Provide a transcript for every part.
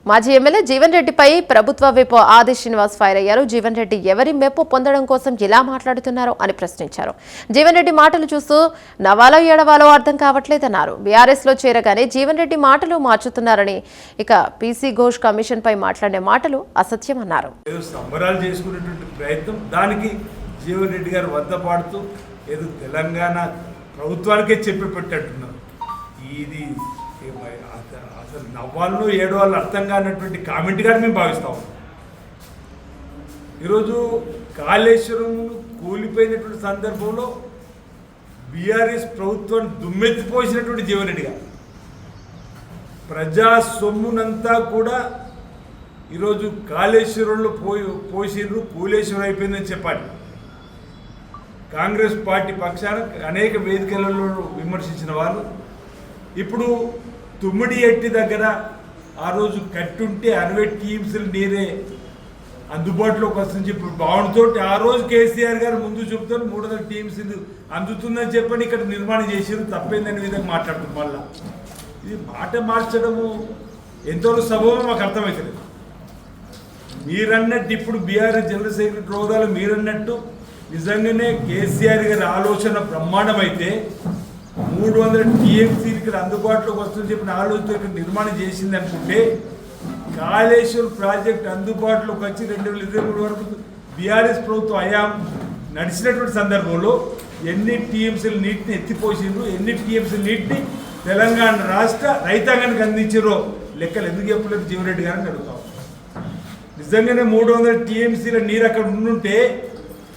మాజీ ఎమ్మెల్యే జీవన్ రెడ్డిపై ప్రభుత్వ విప్ ఆది శ్రీనివాస్ ఫైర్ అయ్యారు. జీవన్ రెడ్డి ఎవరి మెప్పు పొందడం కోసం ఇలా మాట్లాడుతున్నారో అని ప్రశ్నించారు. జీవన్ రెడ్డి మాటలు చూస్తూ నవ్వాలో ఏడవాలో అర్థం కావట్లేదన్నారు. బీఆర్ఎస్ లో చేరగానే జీవన్ రెడ్డి మాటలు మార్చుతున్నారని, ఇక పీసీ ఘోష్ కమిషన్ పై మాట్లాడే మాటలు అసత్యమన్నారు. సంబరాలు చేసుకునేటువంటి ప్రయత్నం దానికి జీవన్ రెడ్డి గారు వద్ద పాడుతూ ఏదో తెలంగాణ ప్రభుత్వానికే చెప్పి పెట్టట్టున్నారు. ఇది అసలు నవ్వాళ్ళు ఏడవాళ్ళు అర్థం కానటువంటి కామెంట్గా మేము భావిస్తాం. ఈరోజు కాళేశ్వరం కూలిపోయినటువంటి సందర్భంలో బీఆర్ఎస్ ప్రభుత్వాన్ని దుమ్మెత్తిపోసినటువంటి జీవన్ రెడ్డి గారు ప్రజా సొమ్మునంతా కూడా ఈరోజు కాళేశ్వరంలో పోసిర్రు, కూలేశ్వరం అయిపోయిందని చెప్పాలి. కాంగ్రెస్ పార్టీ పక్షాన అనేక వేదికలలో విమర్శించిన వాళ్ళు ఇప్పుడు తుమ్మిడి ఎట్టి దగ్గర ఆ రోజు కట్టుంటే 60 టీమ్స్ నీరే అందుబాటులోకి వస్తుందని చెప్పి బాగుంతో ఆ రోజు కేసీఆర్ గారు ముందు చెబుతారు 300 టీమ్స్ అందుతుందని చెప్పని ఇక్కడ నిర్మాణం చేసారు. తప్పైందనే విధంగా మాట్లాడుతున్నారు. మళ్ళా ఇది మాట మార్చడము ఎంతవరకు సబబో మాకు అర్థమవుతుంది. మీరన్నట్టు ఇప్పుడు బీఆర్ఎస్ జనరల్ సెక్రటరీ హోదాలో మీరన్నట్టు నిజంగానే కేసీఆర్ గారి ఆలోచన బ్రహ్మాండం అయితే 300 టీఎంసీలు ఇక్కడ అందుబాటులోకి వస్తుందని చెప్పిన ఆలోచన ఇక్కడ నిర్మాణం చేసింది అనుకుంటే కాళేశ్వరం ప్రాజెక్ట్ అందుబాటులోకి వచ్చి 2023 వరకు బీఆర్ఎస్ ప్రభుత్వం హయాం నడిచినటువంటి సందర్భంలో ఎన్ని టీఎంసీలు నీటిని ఎత్తిపోసిండ్రు, ఎన్ని టీఎంసీలు నీటిని తెలంగాణ రాష్ట్ర రైతాంగానికి అందించారో లెక్కలు ఎందుకు చెప్పలేదు జీవన్ రెడ్డి గారిని అడుగుతాం. నిజంగానే 300 టీఎంసీల నీరు అక్కడ ఉండుంటే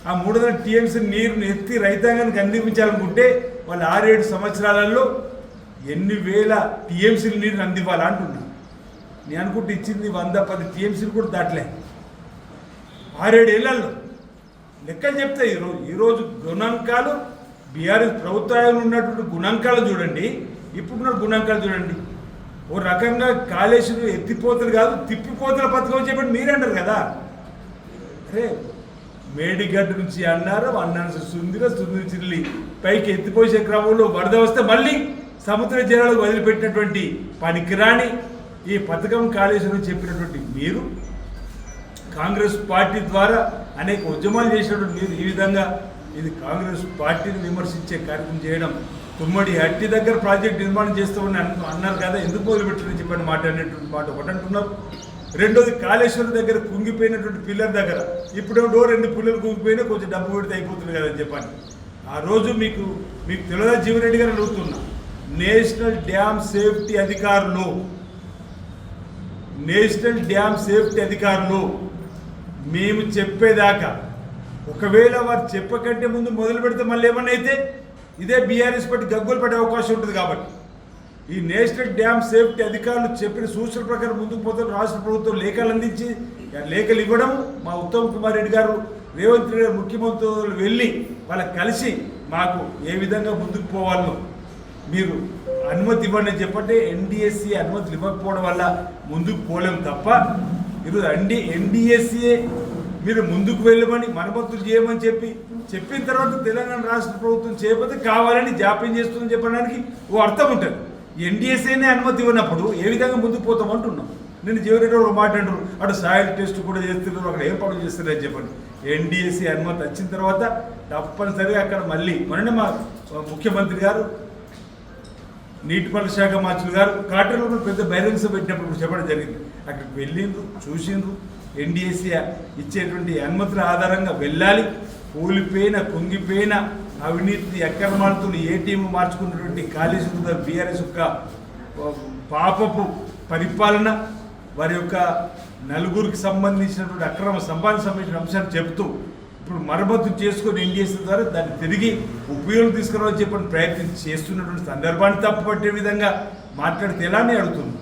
ఆ 300 టీఎంసీ నీరుని ఎత్తి రైతాంగానికి అందించాలనుకుంటే వాళ్ళు 6-7 సంవత్సరాలలో ఎన్ని వేల టీఎంసీల నీరుని అందివ్వాలా అంటున్నా. నేను అనుకుంటే ఇచ్చింది 110 టీఎంసీలు కూడా దాటలే 6-7 ఏళ్లలో. లెక్కలు చెప్తాయి. ఈరోజు గుణాంకాలు బీఆర్ఎస్ ప్రభుత్వంలో ఉన్నటువంటి గుణాంకాలు చూడండి, ఇప్పుడున్న గుణాంకాలు చూడండి. ఓ రకంగా కాళేశ్వరం ఎత్తిపోతలు కాదు తిప్పిపోతల పథకం చెప్పండి మీరే అన్నారు కదా. అరే మేడిగడ్డ నుంచి అన్నారు సుందిర చిల్లి పైకి ఎత్తిపోసే క్రమంలో వరద వస్తే మళ్ళీ సముద్ర జలాలకు వదిలిపెట్టినటువంటి పనికిరాని ఈ పథకం కాళేశ్వరం చెప్పినటువంటి మీరు కాంగ్రెస్ పార్టీ ద్వారా అనేక ఉద్యమాలు చేసినటువంటి మీరు ఈ విధంగా ఇది కాంగ్రెస్ పార్టీని విమర్శించే కార్యక్రమం చేయడం, తుమ్మడి హట్టి దగ్గర ప్రాజెక్ట్ నిర్మాణం చేస్తామని అన్నారు కదా, ఎందుకు మొదలుపెట్టారని చెప్పని మాట్లాడినటువంటి మాట ఒకటి అంటున్నారు. రెండోది కాళేశ్వరం దగ్గర కుంగిపోయినటువంటి పిల్లర్ దగ్గర ఇప్పుడు 2 పిల్లలు కుంగిపోయినా కొంచెం డబ్బు పెడితే అయిపోతుంది కదా అని చెప్పండి. ఆ రోజు మీకు తెలియదా జీవన్ రెడ్డి గారు అడుగుతున్నా, నేషనల్ డ్యామ్ సేఫ్టీ అధికారులు మేము చెప్పేదాకా ఒకవేళ వారు చెప్పకంటే ముందు మొదలు పెడితే మళ్ళీ ఏమన్నా అయితే ఇదే బీఆర్ఎస్ పట్టి గగ్గోలు పడే అవకాశం ఉంటుంది. కాబట్టి ఈ నేషనల్ డ్యామ్ సేఫ్టీ అధికారులు చెప్పిన సూచనల ప్రకారం ముందుకు పోతారు. రాష్ట్ర ప్రభుత్వం లేఖలు అందించి లేఖలు ఇవ్వడం, మా ఉత్తమ్ కుమార్ రెడ్డి గారు రేవంత్ రెడ్డి గారు ముఖ్యమంత్రులు వెళ్ళి వాళ్ళకి కలిసి మాకు ఏ విధంగా ముందుకు పోవాలో మీరు అనుమతి ఇవ్వండి అని చెప్పంటే ఎన్డీఎస్సీ అనుమతులు ఇవ్వకపోవడం వల్ల ముందుకు పోలేము తప్ప ఈరోజు ఎన్డీఎస్సీఏ మీరు ముందుకు వెళ్ళమని మరమ్మతులు చేయమని చెప్పిన తర్వాత తెలంగాణ రాష్ట్ర ప్రభుత్వం చేయకపోతే కావాలని జాప్యం చేస్తుందని చెప్పడానికి ఓ అర్థం ఉంటుంది. ఎన్డీఎస్ఏనే అనుమతి ఇవ్వనప్పుడు ఏ విధంగా ముందుకు పోతాం అంటున్నాం. నేను జీవన్ రెడ్డి ఒక మాట అంటారు, అటు సాయిల్ టెస్ట్ కూడా చేస్తున్నారు, అక్కడ ఏం పనులు చేస్తున్నారు అని చెప్పండి. ఎన్డీఎస్ఏ అనుమతి వచ్చిన తర్వాత తప్పనిసరిగా అక్కడ మళ్ళీ మొన్న మా ముఖ్యమంత్రి గారు నీటిపారుదల శాఖ మంత్రులు గారు కాటర్లో పెద్ద బహిరంగ సభ పెట్టినప్పుడు చెప్పడం జరిగింది. అక్కడికి వెళ్ళిండ్రు, చూసిండ్రు. ఎన్డీఎస్ఏ ఇచ్చేటువంటి అనుమతుల ఆధారంగా వెళ్ళాలి. కూలిపోయిన కుంగిపోయిన అవినీతి అక్రమాలతో ఏటీఎం మార్చుకున్నటువంటి కాళేశ్వరం బీఆర్ఎస్ యొక్క పాపపు పరిపాలన, వారి యొక్క నలుగురికి సంబంధించినటువంటి అక్రమ సంపాదన సంబంధించిన అంశాన్ని చెబుతూ ఇప్పుడు మరమ్మతు చేసుకుని ఎన్డీఎస్ఏ ద్వారా దాన్ని తిరిగి ఉపయోగం తీసుకురావాలని చెప్పని ప్రయత్నం చేస్తున్నటువంటి సందర్భాన్ని తప్పుపట్టే విధంగా మాట్లాడితే ఎలానే అడుగుతుంది.